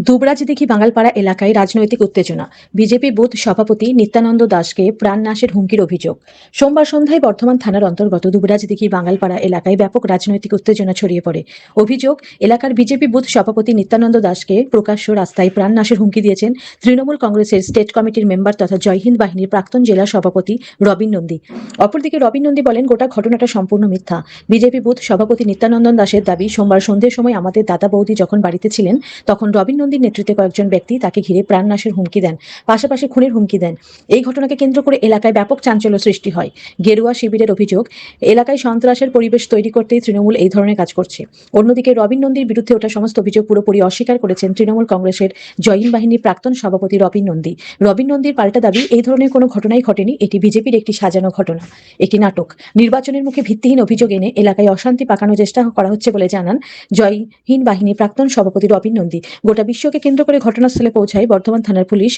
দুবরাজদিঘি বাঙালপাড়া এলাকায় রাজনৈতিক উত্তেজনা। বিজেপি বুথ সভাপতি নিত্যানন্দ দাসকে প্রাণনাশের হুমকির অভিযোগ। সোমবার সন্ধ্যায় বর্ধমান থানার অন্তর্গত দুবরাজদিঘি বাঙালপাড়া এলাকায় ব্যাপক রাজনৈতিক উত্তেজনা ছড়িয়ে পড়ে। অভিযোগ, এলাকার বিজেপি বুথ সভাপতি নিত্যানন্দ দাসকে প্রকাশ্য রাস্তায় প্রাণনাশের হুমকি দিয়েছেন তৃণমূল কংগ্রেসের স্টেট কমিটির মেম্বার তথা জয় হিন্দ বাহিনীর প্রাক্তন জেলা সভাপতি রবিন নন্দী। অপরদিকে রবিন নন্দী বলেন, গোটা ঘটনাটা সম্পূর্ণ মিথ্যা। বিজেপি বুথ সভাপতি নিত্যানন্দন দাসের দাবি, সোমবার সন্ধ্যের সময় আমাদের দাদা বৌদি যখন বাড়িতে ছিলেন তখন রবিন নন্দীর নেতৃত্বে কয়েকজন ব্যক্তি তাকে ঘিরে প্রাণনাশের হুমকি দেন, পাশাপাশি খুনের হুমকি দেন। এই ঘটনাকে কেন্দ্র করে এলাকায় ব্যাপক চাঞ্চল্য সৃষ্টি হয়। গেরুয়া শিবিরের অভিযোগ, এলাকায় সন্ত্রাসের পরিবেশ তৈরি করতেই তৃণমূল এই ধরনের কাজ করছে। অন্যদিকে রবিন নন্দীর বিরুদ্ধে ওঠা সমস্ত অভিযোগ পুরোপুরি অস্বীকার করেছেন তৃণমূল কংগ্রেসের জয় হিন্দ বাহিনীর প্রাক্তন সভাপতি রবিন নন্দী। রবিন নন্দীর পাল্টা দাবি, এই ধরনের কোনো ঘটনাই ঘটেনি, এটি বিজেপির একটি সাজানো ঘটনা, একটি নাটক। নির্বাচনের মুখে ভিত্তিহীন অভিযোগ এনে এলাকায় অশান্তি পাকানোর চেষ্টা করা হচ্ছে বলে জানান জয় হিন্দ বাহিনীর প্রাক্তন সভাপতি রবিন নন্দী। গোটা বিশ্বকে কেন্দ্র করে ঘটনাস্থলে পৌঁছায় বর্ধমান থানার পুলিশ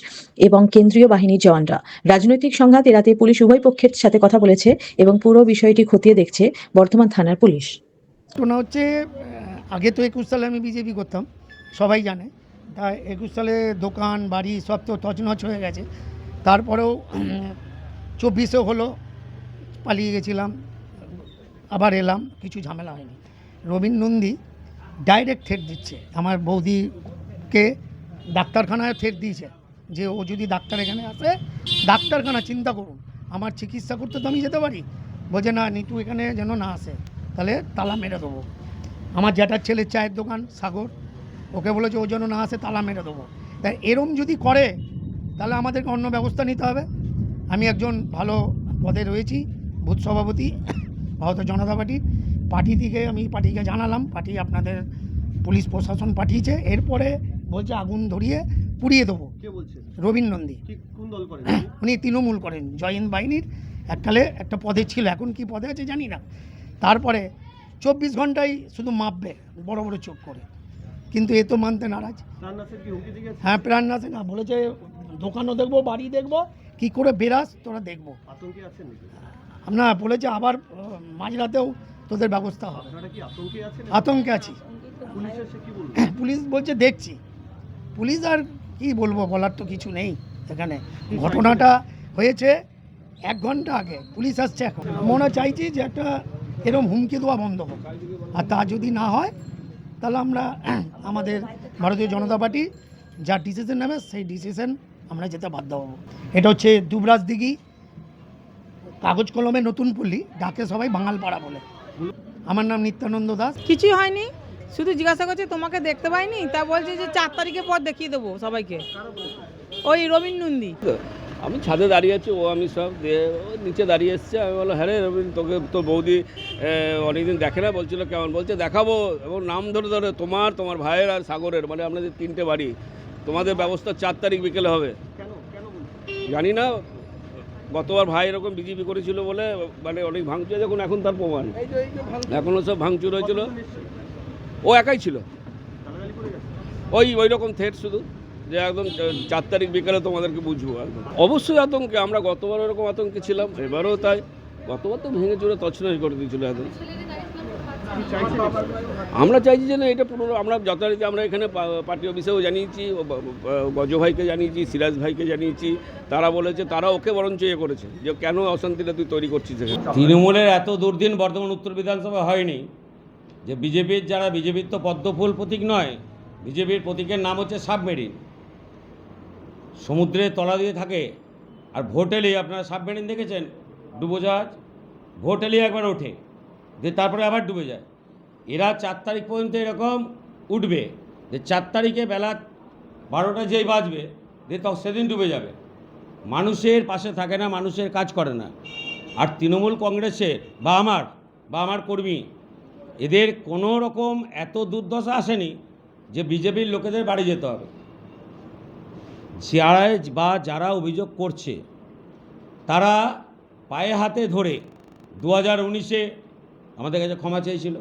এবং কেন্দ্রীয় বাহিনীর জওয়ানরা। রাজনৈতিক সংঘাত এড়াতে পুলিশ উভয় পক্ষের সাথে কথা বলেছে এবং পুরো বিষয়টি খতিয়ে দেখছে বর্ধমান থানার পুলিশ। ঘটনা হচ্ছে, আগে তো 21 সালে আমি বিজেপি করতাম, সবাই জানে। তা 21 সালে দোকান বাড়ি সব তো তছনছ হয়ে গেছে। তারপরেও 24-এ হলো, পালিয়ে গেছিলাম, আবার এলাম, কিছু ঝামেলা হয়নি। রবিন নন্দী ডাইরেক্ট থ্রেট দিচ্ছে আমার বৌদিকে, ডাক্তারখানায় থ্রেট দিয়েছে যে ও যদি ডাক্তার এখানে আসে, ডাক্তারখানা চিন্তা করুন, আমার চিকিৎসা করতে তো আমি যেতে পারি, বলছে না নিতু এখানে যেন না আসে, তাহলে তালা মেরে দেবো। আমার জ্যাঠার ছেলের চায়ের দোকান সাগর, ওকে বলেছে ও যেন না আসে, তালা মেরে দেবো। তাই এরম যদি করে তাহলে আমাদেরকে অন্য ব্যবস্থা নিতে হবে। আমি একজন ভালো পদে রয়েছি, বুথ সভাপতি ভারতীয় জনতা পার্টি থেকে আমি পার্টিকে জানালাম, পার্টি আপনাদের পুলিশ প্রশাসন পাঠিয়েছে। এরপরে বলছে আগুন ধরিয়ে পুড়িয়ে দেবো। রবিন নন্দী উনি তৃণমূল করেন, জয় হিন্দ বাহিনীর এককালে একটা পদে ছিল, এখন কি পদে আছে জানি না। তারপরে 24 ঘন্টায় শুধু মাপবে বড় বড় চোখ করে, কিন্তু এ তো মানতে নারাজ। হ্যাঁ, প্রাণনাশে না বলেছে, দোকানও দেখবো, বাড়ি দেখবো, কি করে বেরাস তোরা দেখবো। আপনার বলেছে আবার মাঝরাতেও তোদের ব্যবস্থা হবে। আতঙ্কে আছি। পুলিশ বলছে দেখছি। পুলিশ আর কি বলবো, বলার তো কিছু নেই। এখানে ঘটনাটা হয়েছে 1 ঘন্টা আগে, পুলিশ আসছে এখন। মনে চাইছি যে একটা এরকম হুমকি দেওয়া বন্ধ হোক, আর তা যদি না হয় তাহলে আমরা আমাদের ভারতীয় জনতা পার্টি যা ডিসিশন নেবে সেই ডিসিশন আমরা যেতে বাধ্য হব। এটা হচ্ছে দুবরাজদিঘি, কাগজ কলমে নতুন পল্লী, ডাকে সবাই বাঙালপাড়া বলে। আমার নাম নিত্যানন্দ দাস। কিছুই হয়নি, শুধু জিজ্ঞাসা করছে তোমাকে দেখতে পাইনি, তা বলছে যে 4 তারিখে পর দেখিয়ে দেবো সবাইকে। ওই রবিন নন্দী। আমি ছাদে দাঁড়িয়ে আছি, ও আমি সব দিয়ে নিচে দাঁড়িয়ে এসছে। আমি বললাম হ্যাঁ রে রবিন, তোকে তোর বৌদি অনেকদিন দেখে না, বলছিল কেমন, বলছে দেখাবো, এবং নাম ধরে ধরে তোমার ভাইয়ের আর সাগরের, মানে আপনাদের 3টে বাড়ি, তোমাদের ব্যবস্থা 4 তারিখ বিকেলে হবে। জানি না, গতবার ভাই এরকম বিজেপি করেছিল বলে মানে অনেক ভাঙচুর, দেখুন এখন তার প্রমাণ, এখনও সব ভাঙচুর হয়েছিল। ও একাই ছিল, ওই রকম থ্রেট শুধু, যে একদম 4 তারিখ বিকেলে তোমাদেরকে বুঝবো। একদম অবশ্যই আতঙ্কে, আমরা গতবার ওরকম আতঙ্কে ছিলাম, এবারও তাই। গতবার তো ভেঙে চুরে তছনছ করে দিয়েছিল একদম। আমরা চাইছি যে না, এটা পুরো আমরা যথারীতি আমরা এখানে পার্টি অফিসেও জানিয়েছি, গজ ভাইকে জানিয়েছি, সিরাজ ভাইকে জানিয়েছি। তারা বলেছে, তারা ওকে বরঞ্চ ইয়ে করেছে যে কেন অশান্তিটা তুই তৈরি করছিস এখানে। তৃণমূলের এত দুর্দিন বর্ধমান উত্তর বিধানসভা হয়নি যে বিজেপির বিজেপির তো পদ্মফুল প্রতীক নয়, বিজেপির প্রতীকের নাম হচ্ছে সাবমেরিন। সমুদ্রের তলা দিয়ে থাকে, আর ভোট এলেই আপনারা সাবমেরিন দেখেছেন, ডুবোজাহাজ, ভোট এলেই একবার ওঠে, দিয়ে তারপরে আবার ডুবে যায়। এরা 4 তারিখ পর্যন্ত এরকম উঠবে, যে 4 তারিখে বেলা 12টা যেই বাজবে, দিয়ে তখন সেদিন ডুবে যাবে। মানুষের পাশে থাকে না, মানুষের কাজ করে না। আর তৃণমূল কংগ্রেসের বা আমার কর্মী, এদের কোনো রকম এত দুর্দশা আসেনি যে বিজেপির লোকেদের বাড়ি যেতে হবে। যারা অভিযোগ করছে তারা পায়ে হাতে ধরে 2019-এ আমাদের কাছে ক্ষমা চেয়েছিল।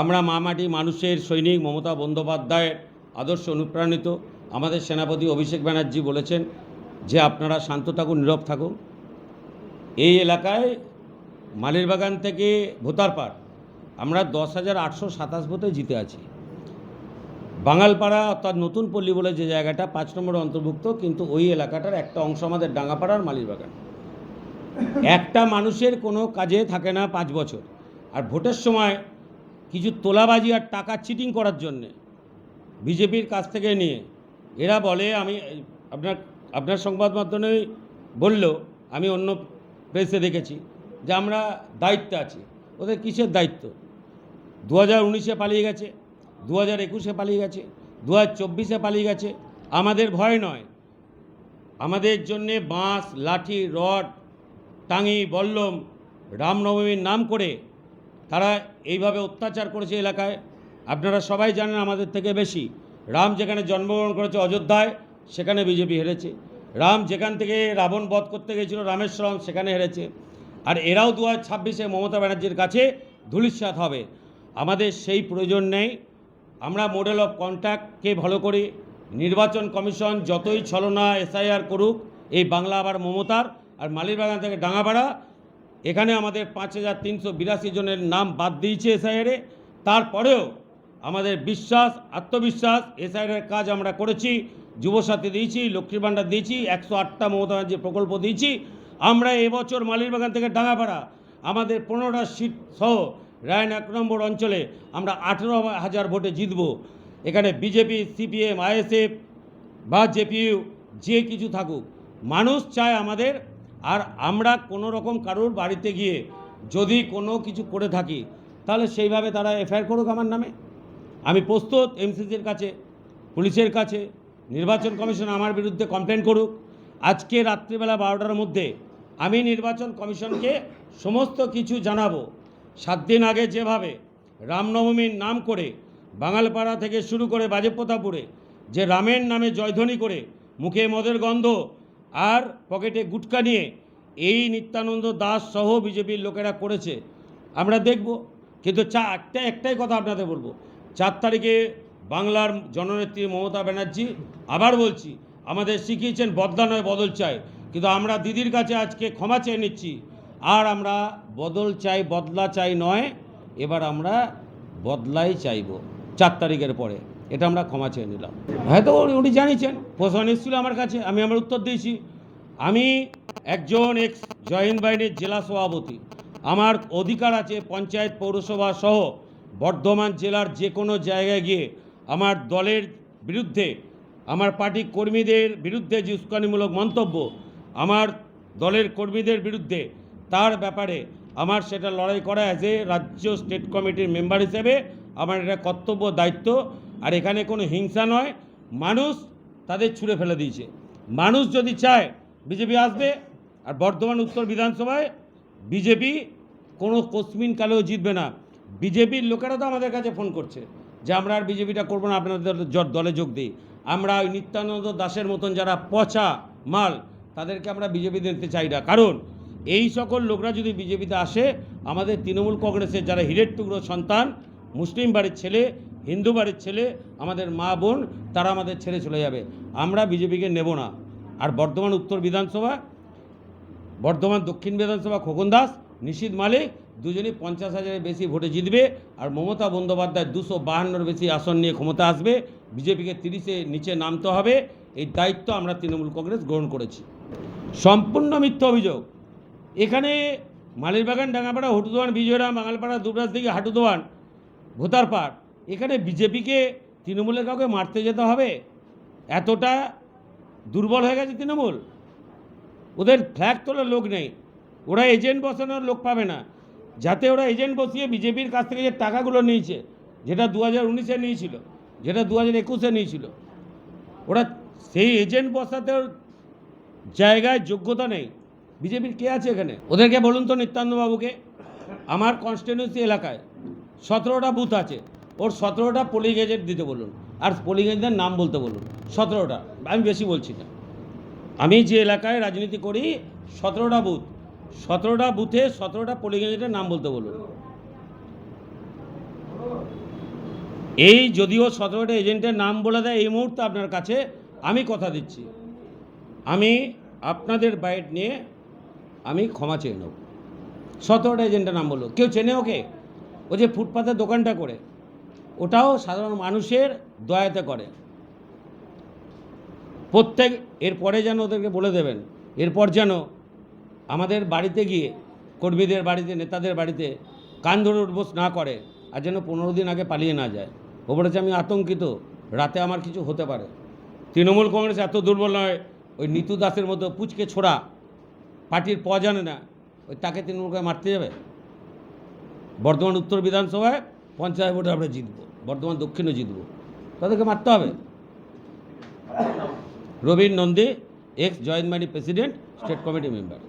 আমরা মাটি মানুষের সৈনিক মমতা বন্দ্যোপাধ্যায়ের আদর্শ অনুপ্রাণিত। আমাদের সেনাপতি অভিষেক ব্যানার্জি বলেছেন যে আপনারা শান্ত থাকুন, নীরব থাকুন। এই এলাকায় মালিরবাগান থেকে ভোতারপাড় আমরা 10,827 ভোটে জিতে আছি। বাঙালপাড়া অর্থাৎ নতুন পল্লী বলে যে জায়গাটা 5 নম্বরে অন্তর্ভুক্ত, কিন্তু ওই এলাকাটার একটা অংশ আমাদের ডাঙ্গাপাড়ার মালিরবাগান। একটা মানুষের কোনো কাজে থাকে না 5 বছর, আর ভোটের সময় কিছু তোলাবাজি আর টাকা চিটিং করার জন্যে বিজেপির কাছ থেকে নিয়ে এরা বলে, আমি আপনার সংবাদ মাধ্যমে বলল, আমি অন্য প্রেসে দেখেছি যে আমরা দায়িত্বে আছি। ওদের কিসের দায়িত্ব? 2019-এ পালিয়ে গেছে, 2021-এ পালিয়ে গেছে, 2024-এ পালিয়ে গেছে। আমাদের ভয় নয়, আমাদের জন্যে বাঁশ, লাঠি, রড, টাঙি, বল্লম, রামনবমীর নাম করে তারা এইভাবে অত্যাচার করেছে এলাকায়। আপনারা সবাই জানেন আমাদের থেকে বেশি, রাম যেখানে জন্মগ্রহণ করেছে অযোধ্যায়, সেখানে বিজেপি হেরেছে। রাম যেখান থেকে রাবণ বধ করতে গিয়েছিল রামেশ্বরম, সেখানে হেরেছে। আর এরাও 2026-এ মমতা ব্যানার্জির কাছে ধূলিসাৎ হবে। আমাদের সেই প্রয়োজন নেই। আমরা মডেল অফ কন্ট্যাক্টকে ভালো করি। নির্বাচন কমিশন যতই ছলনা এসআইআর করুক, এই বাংলা আবার মমতার। আর মালিরবাগান থেকে ডাঙ্গাপাড়া, এখানে আমাদের 5382 জনের নাম বাদ দিয়েছে এসআইআরে। তারপরেও আমাদের বিশ্বাস, আত্মবিশ্বাস, এসআইআরের কাজ আমরা করেছি। যুবসাথী দিয়েছি, লক্ষ্মীর ভাণ্ডার দিয়েছি, 108টা মমতা ব্যানার্জি প্রকল্প দিয়েছি। আমরা এবছর মালিরবাগান থেকে ডাঙ্গাপাড়া আমাদের 15টা সিট সহ রায়ন 1 নম্বর অঞ্চলে আমরা 18,000 ভোটে জিতব। এখানে বিজেপি, সিপিএম, আইএসএফ বা জেপিইউ যে কিছু থাকুক, মানুষ চায় আমাদের। আর আমরা কোনো রকম কারোর বাড়িতে গিয়ে যদি কোনো কিছু করে থাকি, তাহলে সেইভাবে তারা এফআইআর করুক আমার নামে। আমি প্রস্তুত এমসিসির কাছে, পুলিশের কাছে, নির্বাচন কমিশন আমার বিরুদ্ধে কমপ্লেন করুক। আজকে রাত্রিবেলা 12টার মধ্যে আমি নির্বাচন কমিশনকে সমস্ত কিছু জানাবো। 7 দিন আগে যেভাবে রামনবমীর নাম করে বাঙালপাড়া থেকে শুরু করে বাজেপ্রতাপুরে যে রামের নামে জয়ধ্বনি করে মুখে মদের গন্ধ আর পকেটে গুটকা নিয়ে এই নিত্যানন্দ দাস সহ বিজেপির লোকেরা করেছে, আমরা দেখব। কিন্তু একটাই কথা আপনাদের বলবো, 4 তারিখে বাংলার জননেত্রী মমতা ব্যানার্জি, আবার বলছি, আমাদের শিখিয়েছেন বদলা নয় বদল চাই। কিন্তু আমরা দিদির কাছে আজকে ক্ষমা চেয়ে নিচ্ছি। আর আমরা বদল চাই, বদলা চাই নয়, এবার আমরা বদলাই চাইব 4 তারিখের পরে। এটা আমরা ক্ষমা চেয়ে নিলাম। হয়তো উনি জানিয়েছেন, প্রশ্ন এসেছিল আমার কাছে, আমি আমার উত্তর দিয়েছি। আমি একজন এক্স জয় হিন্দ বাহিনীর জেলা সভাপতি। আমার অধিকার আছে পঞ্চায়েত, পৌরসভা সহ বর্ধমান জেলার যে কোনো জায়গায় গিয়ে আমার দলের বিরুদ্ধে, আমার পার্টি কর্মীদের বিরুদ্ধে যে উস্কানিমূলক মন্তব্য, আমার দলের কর্মীদের বিরুদ্ধে, তার ব্যাপারে আমার সেটা লড়াই করা অ্যাজ এ রাজ্য স্টেট কমিটির মেম্বার হিসেবে আমার এটা কর্তব্য, দায়িত্ব। আর এখানে কোনো হিংসা নয়, মানুষ তাদের ছুঁড়ে ফেলে দিয়েছে। মানুষ যদি চায় বিজেপি আসবে। আর বর্ধমান উত্তর বিধানসভায় বিজেপি কোনো কস্মিন কালেও জিতবে না। বিজেপির লোকেরা তো আমাদের কাছে ফোন করছে যে আমরা আর বিজেপিটা করবো না, আপনাদের দলে যোগ দিই। আমরা ওই নিত্যানন্দ দাসের মতন যারা পচা মাল, তাদেরকে আমরা বিজেপিতে নিতে চাই না। কারণ এই সকল লোকরা যদি বিজেপিতে আসে, আমাদের তৃণমূল কংগ্রেসের যারা হীরের টুকরো সন্তান, মুসলিম বাড়ির ছেলে, হিন্দু বাড়ির ছেলে, আমাদের মা বোন, তারা আমাদের ছেড়ে চলে যাবে। আমরা বিজেপিকে নেব না। আর বর্ধমান উত্তর বিধানসভা, বর্ধমান দক্ষিণ বিধানসভা খোকন দাস, নিশীথ মালিক দুজনই 50,000-এর বেশি ভোটে জিতবে। আর মমতা বন্দ্যোপাধ্যায় 252-এর বেশি আসন নিয়ে ক্ষমতা আসবে। বিজেপিকে 30-এর নিচে নামতে হবে। এই দায়িত্ব আমরা তৃণমূল কংগ্রেস গ্রহণ করেছি। সম্পূর্ণ মিথ্যা অভিযোগ। এখানে মালিরবাগান, ডাঙ্গাপাড়া, হটুদোয়ান, বিজয়রাম, বাঙালপাড়া, দুবরাজদিঘি, হাটুদোয়ান, ভোতারপাড়, এখানে বিজেপিকে তৃণমূলের কাউকে মারতে যেতে হবে? এতটা দুর্বল হয়ে গেছে তৃণমূল? ওদের ফ্ল্যাগ তোলার লোক নেই, ওরা এজেন্ট বসানোর লোক পাবে না। যাতে ওরা এজেন্ট বসিয়ে বিজেপির কাছ থেকে যে টাকাগুলো নিয়েছে, যেটা 2019-এ নিয়েছিল, যেটা 2021-এ নিয়েছিল, ওরা সেই এজেন্ট বসাতে জায়গায় যোগ্যতা নেই। বিজেপির কে আছে এখানে? ওদেরকে বলুন তো, নিত্যানন্দবাবুকে। আমার কনস্টিটিউয়েন্সি এলাকায় 17টা বুথ আছে, ওর 17টা পোলিং এজেন্ট দিতে বলুন, আর পোলিং এজেন্টের নাম বলতে বলুন। 17টা, আমি বেশি বলছি না। আমি যে এলাকায় রাজনীতি করি, 17টা বুথ, 17টা বুথে 17টা পোলিং এজেন্টের নাম বলতে বলুন। এই যদিও 17টা এজেন্টের নাম বলে দেয় এই মুহূর্তে আপনার কাছে, আমি কথা দিচ্ছি, আমি আপনাদের বাইট নিয়ে আমি ক্ষমা চেয়ে নেব। 17টা এজেন্টের নাম বললো। কেউ চেনে ওকে? ও যে ফুটপাতের দোকানটা করে, ও ওটাও সাধারণ মানুষের দয়াতে করে। প্রত্যেক এরপরে যেন ওদেরকে বলে দেবেন, এরপর যেন আমাদের বাড়িতে গিয়ে কর্মীদের বাড়িতে, নেতাদের বাড়িতে কান ধরে উঠবোস না করে, আর যেন 15 দিন আগে পালিয়ে না যায়। ও বলেছে আমি আতঙ্কিত, রাতে আমার কিছু হতে পারে। তৃণমূল কংগ্রেস এত দুর্বল নয়, ওই নিতু দাসের মতো পুচকে ছোড়া, পার্টির জানে না, ওই তাকে তৃণমূলকে মারতে যাবে। বর্ধমান উত্তর বিধানসভায় 50 ভোটে আমরা জিতবো, বর্ধমান দক্ষিণও জিতবো, তাদেরকে মারতে হবে। রবীন নন্দী, এক্স জয়েন্ট মানি প্রেসিডেন্ট, স্টেট কমিটি মেম্বার।